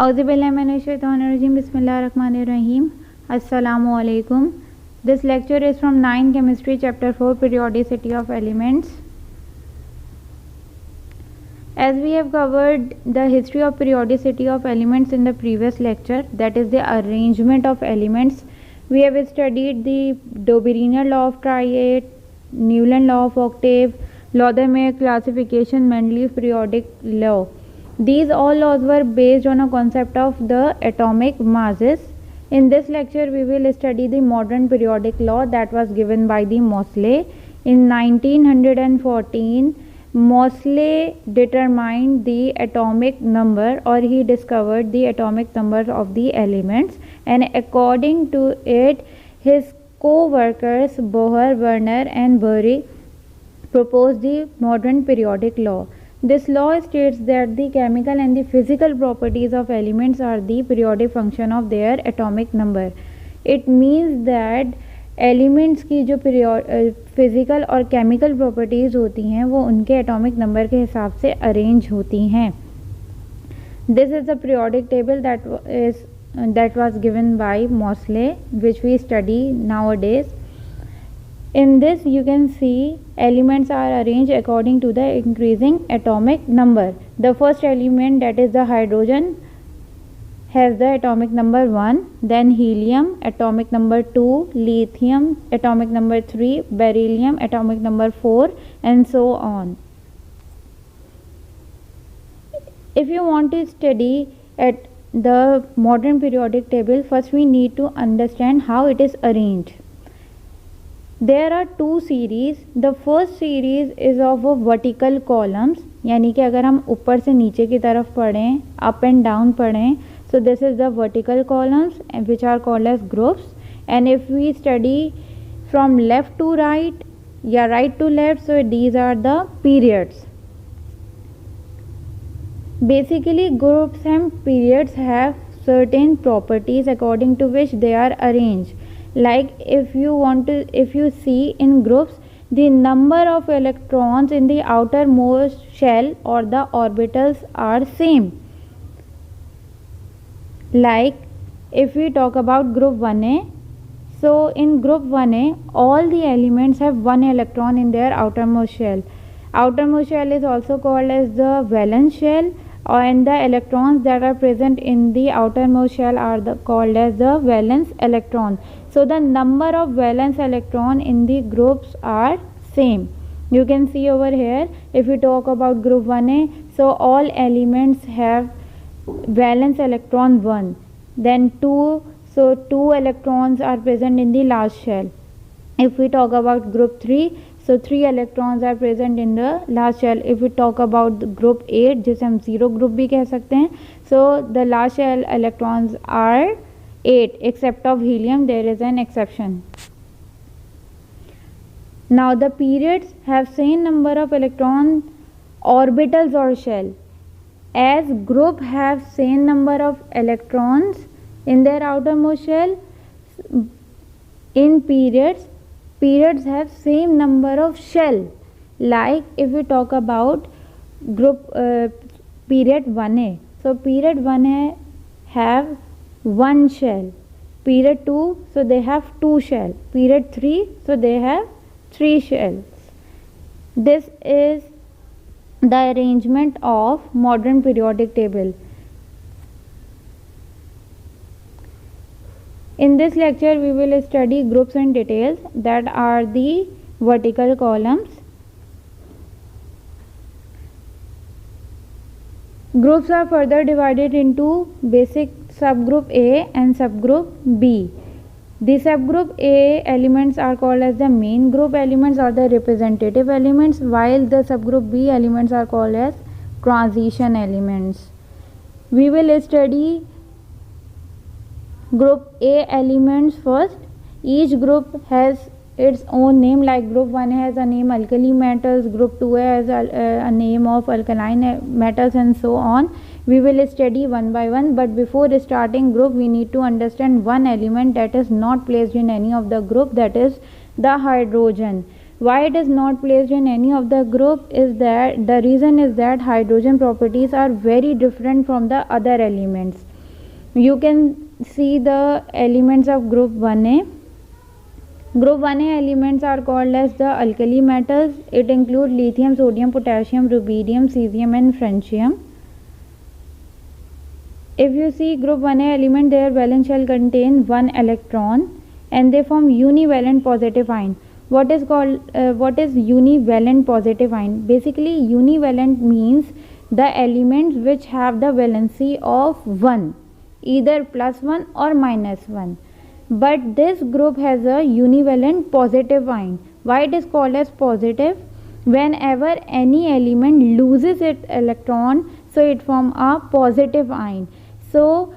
Auzubillahiminash-shaytanir-rajim. Bismillahir-rahmanir-rahim. Assalamualaikum. This lecture is from 9 Chemistry Chapter 4 Periodicity of Elements. As we have covered the history of periodicity of elements in the previous lecture, that is the arrangement of elements, we have studied the Dobereiner law of triad, Newland law of octave, Lauder-Meyer classification, Mendeleev periodic law. These all laws were based on a concept of the atomic masses. In this lecture we will study the modern periodic law that was given by the Moseley. In 1914, Moseley determined the atomic number, or he discovered the atomic number of the elements, and according to it his co-workers Bohr, Werner and Bury proposed the modern periodic law. This law states that the chemical and the physical properties of elements are the periodic function of their atomic number. It means that elements की जो physical और chemical properties होती हैं वो उनके atomic number के हिसाब से अरेंज होती हैं. This is the periodic table that was given by Moseley, which we study nowadays. In this you can see elements are arranged according to the increasing atomic number. The first element, that is the hydrogen, has the atomic number 1, then helium atomic number 2, lithium atomic number 3, beryllium atomic number 4, and so on. If you want to study at the modern periodic table, first we need to understand how it is arranged. There are two series. The first series is of vertical columns, यानी कि अगर हम ऊपर से नीचे की तरफ पढ़ें, up and down पढ़ें, so this is the vertical columns which are called as groups. And if we study from left to right, right to left, so these are the periods. Basically groups and periods have certain properties according to which they are arranged. Like if you see in groups, the number of electrons in the outermost shell or the orbitals are same. Like if we talk about group 1a, so in group 1a all the elements have one electron in their outermost shell. Outermost shell is also called as the valence shell, and the electrons that are present in the outermost shell are called as the valence electron. So the number of valence electron in the groups are same. You can see over here, if we talk about group 1a, so all elements have valence electron 1, then 2, so 2 electrons are present in the last shell. If we talk about group 3, so 3 electrons are present in the last shell. If we talk about the group 8, जिसे हम zero group भी कह सकते हैं, so the last shell electrons are 8 except of helium, there is an exception. Now the periods have same number of electron orbitals or shell. As group have same number of electrons in their outermost shell, in periods have same number of shell. Like if we talk about group period 1a, so period 1a have one shell, period 2, so they have 2 shell, period 3, so they have 3 shells. This is the arrangement of modern periodic table. In this lecture we will study groups in details, that are the vertical columns. Groups are further divided into basic subgroup A and subgroup B. The subgroup A elements are called as the main group elements or the representative elements, while the subgroup B elements are called as transition elements. We will study group A elements first. Each group has its own name, like group 1 has a name alkali metals, group 2 has a name of alkaline metals, and so on. We will study one by one, but before starting group we need to understand one element that is not placed in any of the group, that is the hydrogen. Why it is not placed in any of the group is that hydrogen properties are very different from the other elements. You can see the elements of group 1a. Group 1a elements are called as the alkali metals. It includes lithium, sodium, potassium, rubidium, cesium and francium. If you see group 1a element, their valence shell contain one electron and they form univalent positive ion. What is univalent positive ion? Basically, univalent means the elements which have the valency of 1, either +1 or -1. But this group has a univalent positive ion. Why it is called as positive? Whenever any element loses its electron, so it forms a positive ion. So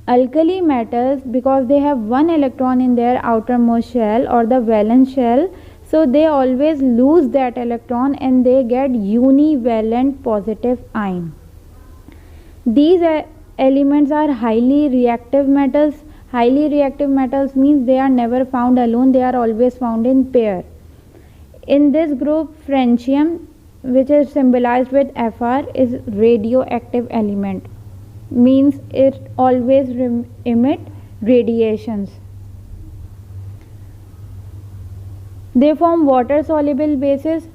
alkali metals, because they have one electron in their outermost shell or the valence shell, so they always lose that electron and they get univalent positive ion. These elements are highly reactive metals. Highly reactive metals means they are never found alone, they are always found in pair. In this group, francium, which is symbolized with Fr, is radioactive element, means it always emit radiations. They form water soluble bases.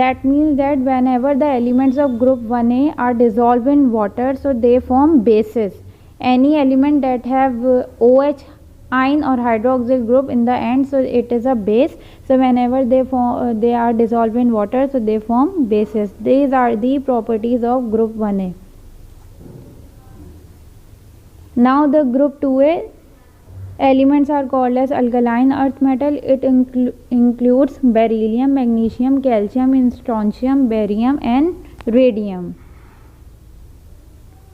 That means that whenever the elements of group 1a are dissolved in water, so they form bases. Any element that have OH ion or hydroxyl group in the end, so it is a base. So whenever they are dissolved in water, so they form bases. These are the properties of group 1a. Now the group 2a elements are called as alkaline earth metal. It includes beryllium, magnesium, calcium, strontium, barium and radium.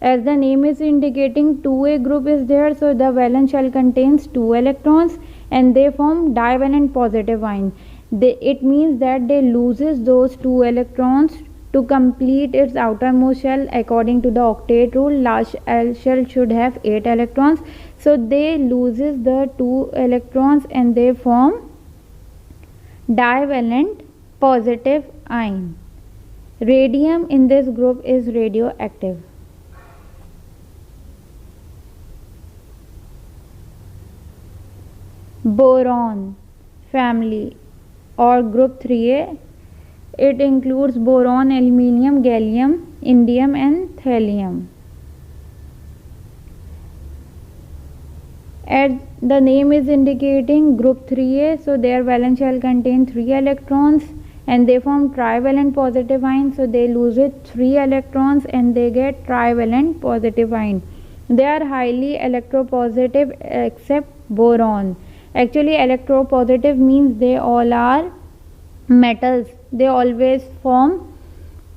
As the name is indicating, 2a group is there, so the valence shell contains 2 electrons and they form divalent positive ion. It means that they loses those 2 electrons to complete its outermost shell. According to the octet rule, large shell should have 8 electrons, so they loses the 2 electrons and they form divalent positive ion. Radium in this group is radioactive. Boron family or group 3a, it includes boron, aluminium, gallium, indium and thallium. As the name is indicating, group 3a, so their valence shell contain 3 electrons and they form trivalent positive ion, so they lose it 3 electrons and they get trivalent positive ion. They are highly electropositive except boron. Actually, electropositive means they all are metals, they always form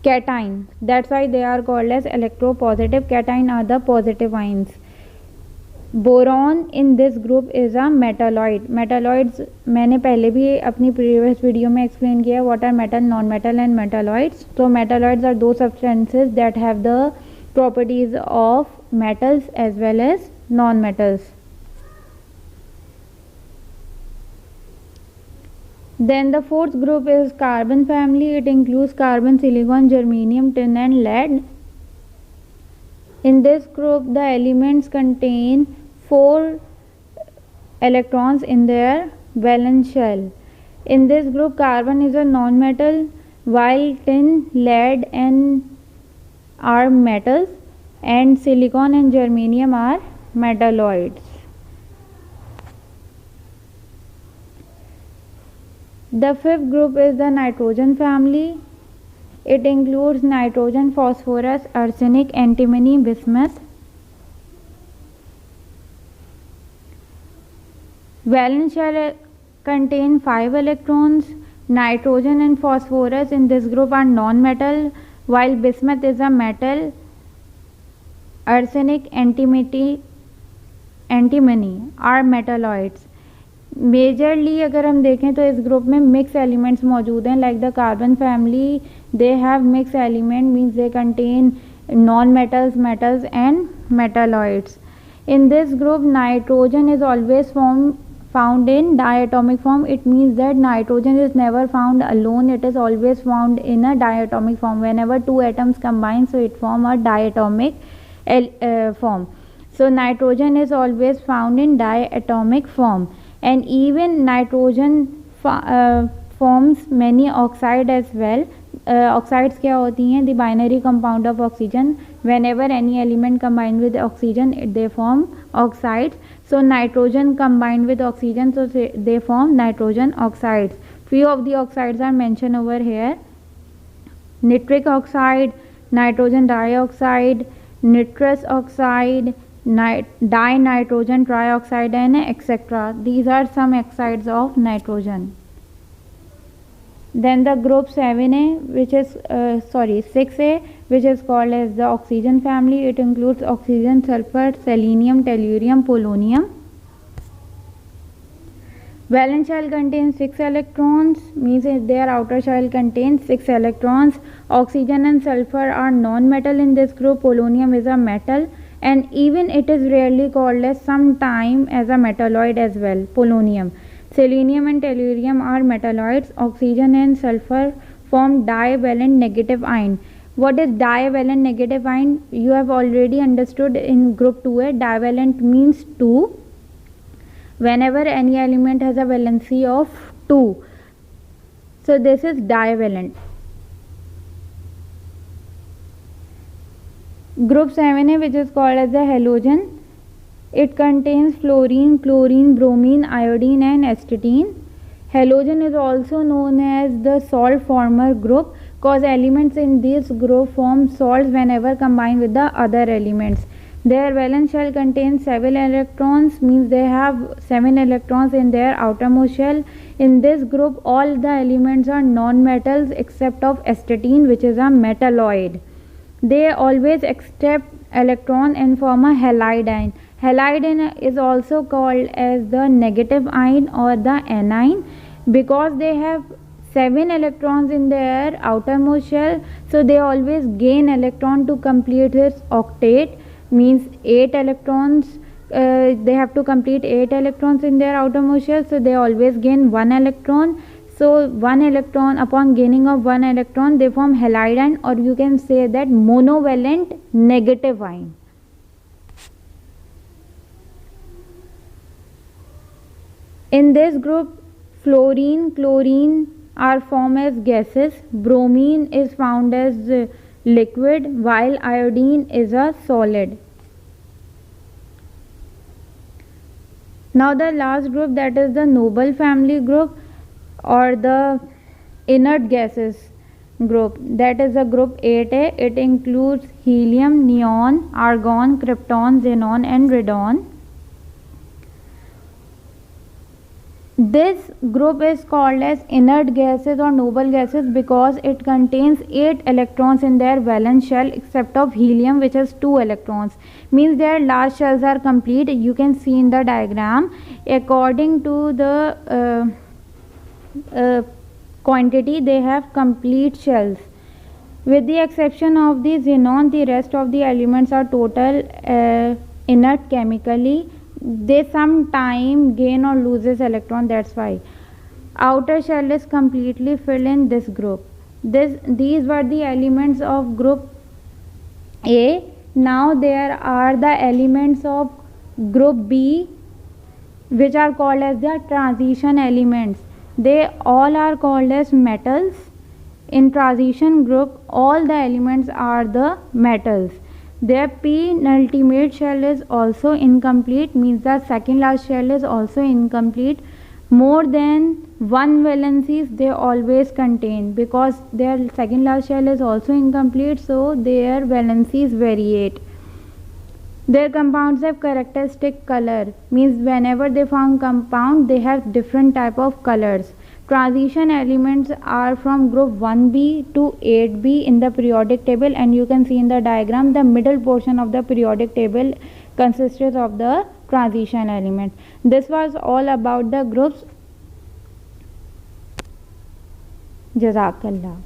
cation. That's why they are called as electropositive. Cation are the positive ions. Boron in this group is a metalloid. Metalloids मैंने पहले भी अपनी previous video में explain किया what are metal, non metal and metalloids. तो metalloids are those substances that have the properties of metals as well as non-metals. Then the fourth group is carbon family. It includes carbon, silicon, germanium, tin and lead. In this group the elements contain 4 electrons in their valence shell. In this group carbon is a non-metal while tin, lead and are metals and silicon and germanium are metalloids. The fifth group is the nitrogen family. It includes nitrogen, phosphorus, arsenic, antimony, bismuth. Valence shell contain 5 electrons. Nitrogen and phosphorus in this group are non-metal, while bismuth is a metal. Arsenic, antimony are metalloids. Majorly अगर हम देखें तो इस group में mix elements मौजूद हैं. Like the carbon family they have mix element means they contain non metals, metals and metalloids. In this group nitrogen is always found in diatomic form. It means that nitrogen is never found alone, it is always found in a diatomic form. Whenever 2 atoms combine, so it form a diatomic form. So nitrogen is always found in diatomic form, and even nitrogen forms many oxide as well. Oxides क्या होती हैं? The binary compound of oxygen. Whenever any element combined with oxygen, they form oxides. So nitrogen combined with oxygen, so they form nitrogen oxides. Few of the oxides are mentioned over here: nitric oxide, nitrogen dioxide, nitrous oxide, dinitrogen trioxide, and etc. These are some oxides of nitrogen. Then the group 7A, which is 6A, which is called as the oxygen family. It includes oxygen, sulfur, selenium, tellurium, polonium. Valence shell contains 6 electrons, means their outer shell contains 6 electrons. Oxygen and sulfur are non-metal in this group. Polonium is a metal, and even it is rarely called as sometime as a metalloid as well. Polonium. Selenium and tellurium are metalloids. Oxygen and sulfur form divalent negative ion. What is divalent negative ion? You have already understood in group 2A. Divalent means 2. Whenever any element has a valency of 2, so this is divalent. Group 7A, which is called as the halogen, it contains fluorine, chlorine, bromine, iodine, and astatine. Halogen is also known as the salt former group, because elements in this group form salts whenever combined with the other elements. Their valence shell contains 7 electrons, means they have 7 electrons in their outermost shell. In this group, all the elements are non-metals except of astatine, which is a metalloid. They always accept electron and form a halide ion. Halide ion is also called as the negative ion or the anion, because they have 7 electrons in their outermost shell, so they always gain electron to complete its octet, means 8 electrons. They have to complete 8 electrons in their outermost shell, so they always gain 1 electron. So 1 electron, upon gaining of 1 electron, they form halide ion, or you can say that monovalent negative ion. In this group, fluorine, chlorine are formed as gases. Bromine is found as liquid, while iodine is a solid. Now the last group, that is the noble family group or the inert gases group, that is the group 8A. It includes helium, neon, argon, krypton, xenon, and radon. This group is called as inert gases or noble gases because it contains 8 electrons in their valence shell except of helium, which has 2 electrons, means their last shells are complete. You can see in the diagram, according to the quantity, they have complete shells. With the exception of the xenon, the rest of the elements are total inert chemically. They sometime gain or loses electron, that's why. Outer shell is completely filled in this group. These were the elements of group A. Now there are the elements of group B, which are called as the transition elements. They all are called as metals. In transition group, all the elements are the metals. Their penultimate shell is also incomplete, means the second last shell is also incomplete. More than one valencies they always contain, because their second last shell is also incomplete, so their valencies variate. Their compounds have characteristic color, means whenever they form compound, they have different type of colors. Transition elements are from group 1B to 8B in the periodic table, and you can see in the diagram the middle portion of the periodic table consists of the transition elements. This was all about the groups. Jazakallah.